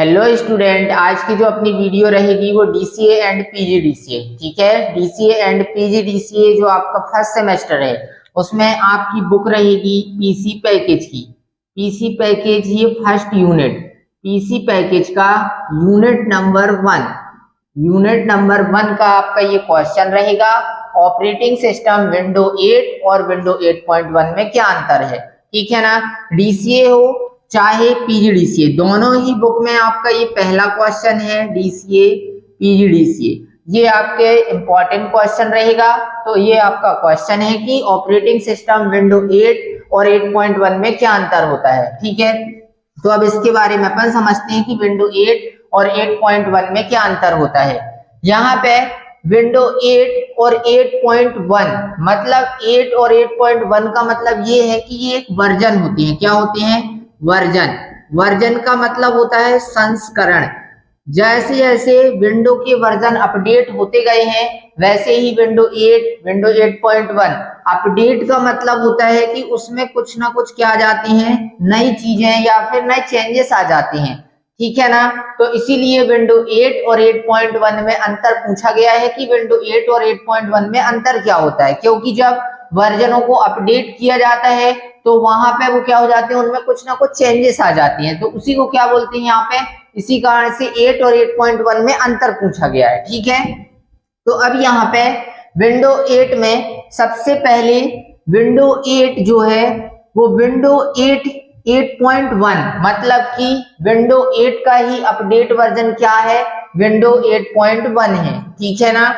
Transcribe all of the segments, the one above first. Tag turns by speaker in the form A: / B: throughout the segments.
A: Hello student, आज की जो अपनी वीडियो रहेगी वो डीसीए एंड पीजीडीसीए। ठीक है, डीसीए एंड पीजीडीसीए जो आपका फर्स्ट सेमेस्टर है उसमें आपकी बुक रहेगी पीसी पैकेज की। पीसी पैकेज ये फर्स्ट यूनिट, पीसी पैकेज का यूनिट नंबर 1, यूनिट नंबर 1 का आपका ये क्वेश्चन रहेगा। ऑपरेटिंग सिस्टम विंडो 8 और विंडो 8.1 में क्या अंतर है। ठीक है ना, डीसीए हो चाहे पीजीडीसीए, दोनों ही बुक में आपका ये पहला क्वेश्चन है। डीसीए पीजीडीसीए ये आपके इंपॉर्टेंट क्वेश्चन रहेगा। तो ये आपका क्वेश्चन है कि ऑपरेटिंग सिस्टम विंडो 8 और 8.1 में क्या अंतर होता है। ठीक है, तो अब इसके बारे में अपन समझते हैं कि विंडो 8 और 8.1 में क्या अंतर होता है। यहाँ पे विंडो 8 और 8.1 मतलब 8 और 8.1 का मतलब ये है कि ये एक वर्जन होते हैं। क्या होते हैं? वर्जन। वर्जन का मतलब होता है संस्करण। जैसे जैसे विंडो के वर्जन अपडेट होते गए हैं वैसे ही विंडो 8, विंडो 8.1 अपडेट का मतलब होता है कि उसमें कुछ ना कुछ क्या आ जाती हैं, नई चीजें या फिर नए चेंजेस आ जाते हैं। ठीक है ना, तो इसीलिए विंडो 8 और 8.1 में अंतर पूछा गया है कि विंडो 8 और 8.1 में अंतर क्या होता है, क्योंकि जब वर्जनों को अपडेट किया जाता है तो वहां पे वो क्या हो जाते हैं, उनमें कुछ ना कुछ चेंजेस आ जाती हैं, तो उसी को क्या बोलते हैं यहाँ पे। इसी कारण से 8 और 8.1 में अंतर पूछा गया है। ठीक है, तो अब यहाँ पे विंडो 8 में सबसे पहले विंडो 8 जो है वो विंडो 8 8.1 मतलब कि विंडो 8 का ही अपडेट वर्जन क्या है, विंडो 8.1 है। ठीक है ना,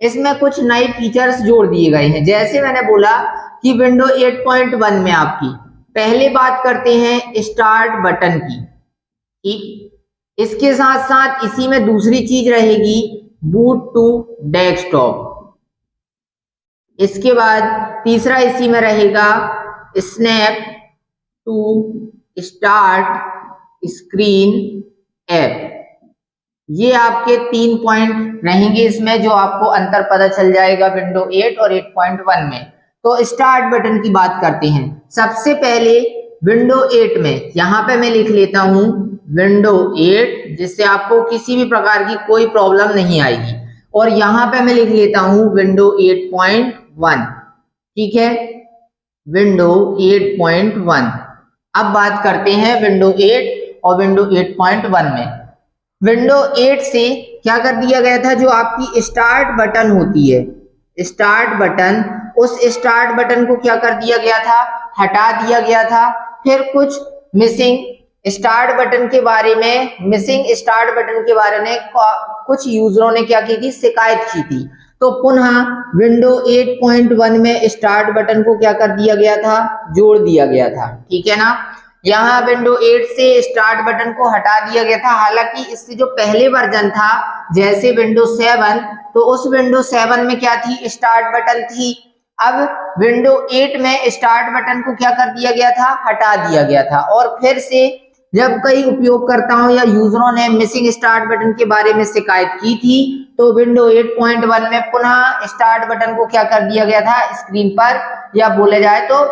A: इसमें कुछ नए फीचर्स जोड़ दिए गए हैं। जैसे मैंने बोला कि विंडो 8.1 में आपकी पहले बात करते हैं स्टार्ट बटन की। ठीक, इसके साथ साथ इसी में दूसरी चीज रहेगी बूट टू डेस्कटॉप। इसके बाद तीसरा इसी में रहेगा snap to start screen app. ये आपके 3 पॉइंट रहेंगे इसमें, जो आपको अंतर पता चल जाएगा विंडो 8 और 8.1 में। तो स्टार्ट बटन की बात करते हैं। सबसे पहले विंडो 8 में यहाँ पे मैं लिख लेता हूं विंडो 8, जिससे आपको किसी भी प्रकार की कोई प्रॉब्लम नहीं आएगी। और यहाँ पे मैं लिख लेता हूं विंडो 8.1। ठीक है, विंडो 8.1। अब बात करते हैं विंडो 8 और विंडो 8.1 में। विंडो 8 से क्या कर दिया गया था, जो आपकी स्टार्ट बटन होती है, स्टार्ट बटन, उस स्टार्ट बटन को क्या कर दिया गया था, हटा दिया गया था। फिर कुछ मिसिंग स्टार्ट बटन के बारे में, मिसिंग स्टार्ट बटन के बारे में कुछ यूजरों ने क्या की थी, शिकायत की थी। तो पुनः विंडो 8.1 में स्टार्ट बटन को क्या कर दिया गया था, जोड़ दिया गया था। ठीक है ना, यहाँ विंडो 8 से स्टार्ट बटन को हटा दिया गया था। हालांकि इससे जो पहले वर्जन था जैसे विंडो 7, तो उस विंडो 7 में क्या थी, स्टार्ट बटन थी। अब विंडो 8 में स्टार्ट बटन को क्या कर दिया गया था, हटा दिया गया था। और फिर से जब कई उपयोगकर्ताओं या यूजरों ने मिसिंग स्टार्ट बटन के बारे में शिकायत की थी तो विंडो 8.1 में पुनः स्टार्ट बटन को क्या कर दिया गया था, स्क्रीन पर या बोले जाए तो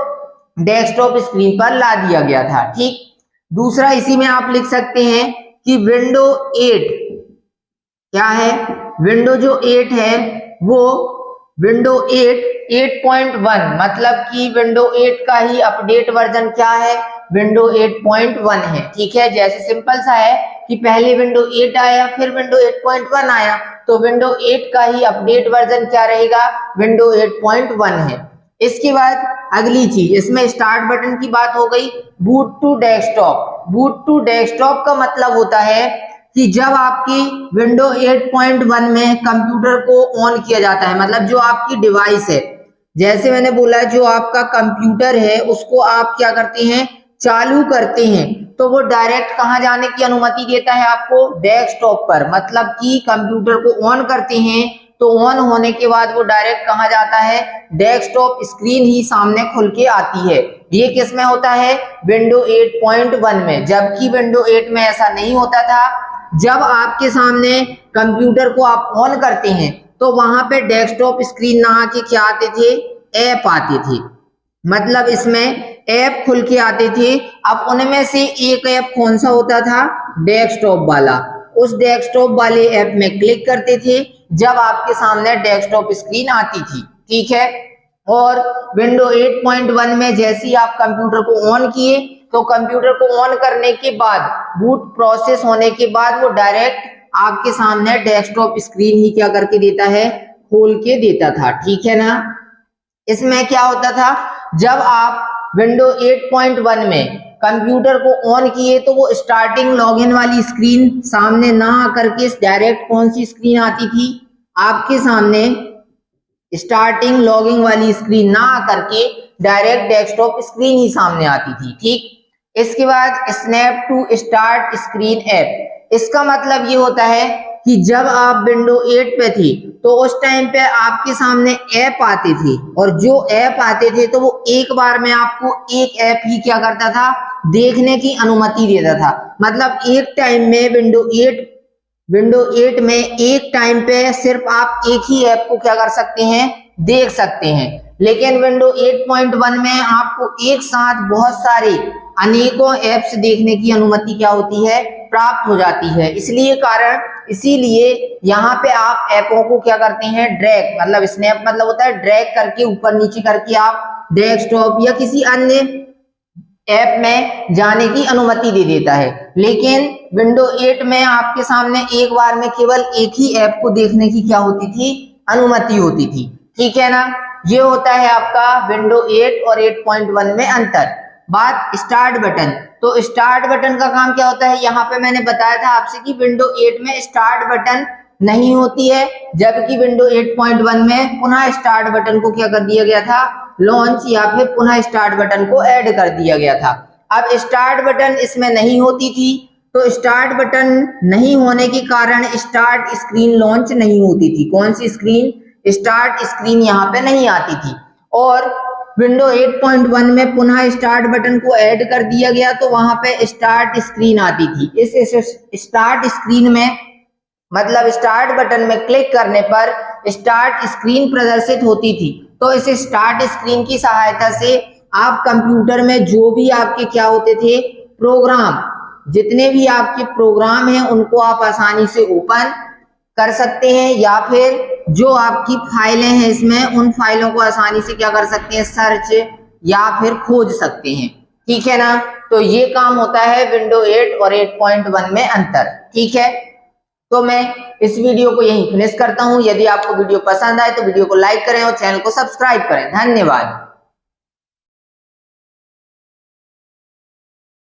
A: डेस्कटॉप स्क्रीन पर ला दिया गया था। ठीक, दूसरा इसी में आप लिख सकते हैं कि विंडो 8 क्या है, विंडो जो 8 है वो विंडो 8 8.1 मतलब कि विंडो 8 का ही अपडेट वर्जन क्या है, विंडो 8.1 है। ठीक है, जैसे सिंपल सा है कि पहले विंडो 8 आया फिर विंडो 8.1 आया, तो विंडो 8 का ही अपडेट वर्जन क्या रहेगा, विंडो 8.1 है। इसके बाद अगली चीज, इसमें स्टार्ट बटन की बात हो गई। Boot to desktop, boot to desktop का मतलब होता है कि जब आपकी विंडो 8.1 में कंप्यूटर को ऑन किया जाता है, मतलब जो आपकी डिवाइस है, जैसे मैंने बोला जो आपका कंप्यूटर है उसको आप क्या करते हैं, चालू करते हैं, तो वो डायरेक्ट कहाँ जाने की अनुमति देता है आपको, डेस्कटॉप पर। मतलब कि कंप्यूटर को ऑन करते हैं तो ऑन होने के बाद वो डायरेक्ट कहाँ जाता है, डेस्कटॉप स्क्रीन ही सामने खुल के आती है। ये किस में होता है, विंडो 8.1 में। जबकि विंडो 8 में ऐसा नहीं होता था। जब आपके सामने कंप्यूटर को आप ऑन करते हैं तो वहां पे डेस्कटॉप स्क्रीन ना आके क्या आते थे, ऐप आते थे। मतलब इसमें ऐप खुल के आते थे। अब उनमें से एक ऐप कौन सा होता था? डेस्कटॉप वाला। उस डेस्कटॉप वाले ऐप में क्लिक करते थे जब आपके सामने डेस्कटॉप स्क्रीन आती थी, ठीक है। और विंडो 8.1 में जैसे ही आप कंप्यूटर को ऑन किए तो कंप्यूटर को ऑन करने के बाद बूट प्रोसेस होने के बाद वो डायरेक्ट आपके सामने डेस्कटॉप स्क्रीन ही क्या करके देता है? खोल के देता था, ठीक है ना। इसमें क्या होता था, जब आप विंडो 8.1 में कंप्यूटर को ऑन किए तो वो स्टार्टिंग लॉगिन वाली स्क्रीन सामने ना आकर के डायरेक्ट कौन सी स्क्रीन आती थी? आपके सामने स्टार्टिंग लॉगिंग वाली स्क्रीन ना आकर के डायरेक्ट डेस्कटॉप स्क्रीन ही सामने आती थी, ठीक। इसके बाद snap to start screen app. इसका मतलब ये होता है कि जब आप विंडो 8 पे थी तो उस टाइम पे आपके सामने ऐप आते थे और जो ऐप आते थे तो वो एक बार में आपको एक ऐप ही क्या करता था? देखने की अनुमति देता था। मतलब एक टाइम में विंडो 8 में एक टाइम पे सिर्फ आप एक ही ऐप को क्या कर सकते हैं? देख सकते हैं। लेकिन विंडो 8.1 में आपको एक साथ बहुत सारे अनेकों ऐप्स देखने की अनुमति क्या होती है? प्राप्त हो जाती है। इसीलिए यहाँ पे आप ऐपों को क्या करते हैं? ड्रैग, मतलब स्नैप मतलब होता है ड्रैग करके ऊपर नीचे करके आप डेस्कटॉप या किसी अन्य ऐप में जाने की अनुमति दे देता है। लेकिन विंडो 8 में आपके सामने एक बार में केवल एक ही ऐप को देखने की क्या होती थी? अनुमति होती थी, ठीक है ना। ये होता है आपका विंडो 8 और 8.1 में अंतर। बात स्टार्ट बटन। तो स्टार्ट बटन का काम क्या होता है? यहाँ पे मैंने बताया था आपसे कि विंडो 8 में स्टार्ट बटन नहीं होती है, जबकि विंडो 8.1 में पुनः स्टार्ट बटन को क्या कर दिया गया था? लॉन्च या फिर पुनः स्टार्ट बटन को ऐड कर दिया गया था। अब स्टार्ट बटन इसमें नहीं होती थी, तो स्टार्ट बटन नहीं होने के कारण स्टार्ट स्क्रीन लॉन्च नहीं होती थी। कौन सी स्क्रीन? स्टार्ट स्क्रीन यहाँ पे नहीं आती थी। और विंडो 8.1 में पुनः स्टार्ट बटन को ऐड कर दिया गया तो वहां पे स्टार्ट स्क्रीन आती थी। इस स्टार्ट स्क्रीन में मतलब स्टार्ट बटन में क्लिक करने पर स्टार्ट स्क्रीन प्रदर्शित होती थी। तो इस स्टार्ट स्क्रीन की सहायता से आप कंप्यूटर में जो भी आपके क्या होते थे? प्रोग्राम, जितने भी आपके प्रोग्राम हैं उनको आप आसानी से ओपन कर सकते हैं या फिर जो आपकी फाइलें हैं इसमें उन फाइलों को आसानी से क्या कर सकते हैं? सर्च या फिर खोज सकते हैं, ठीक है ना। तो ये काम होता है विंडो 8 और 8.1 में अंतर, ठीक है। तो मैं इस वीडियो को यहीं फिनिश करता हूं। यदि आपको वीडियो पसंद आए तो वीडियो को लाइक करें और चैनल को सब्सक्राइब करें। धन्यवाद।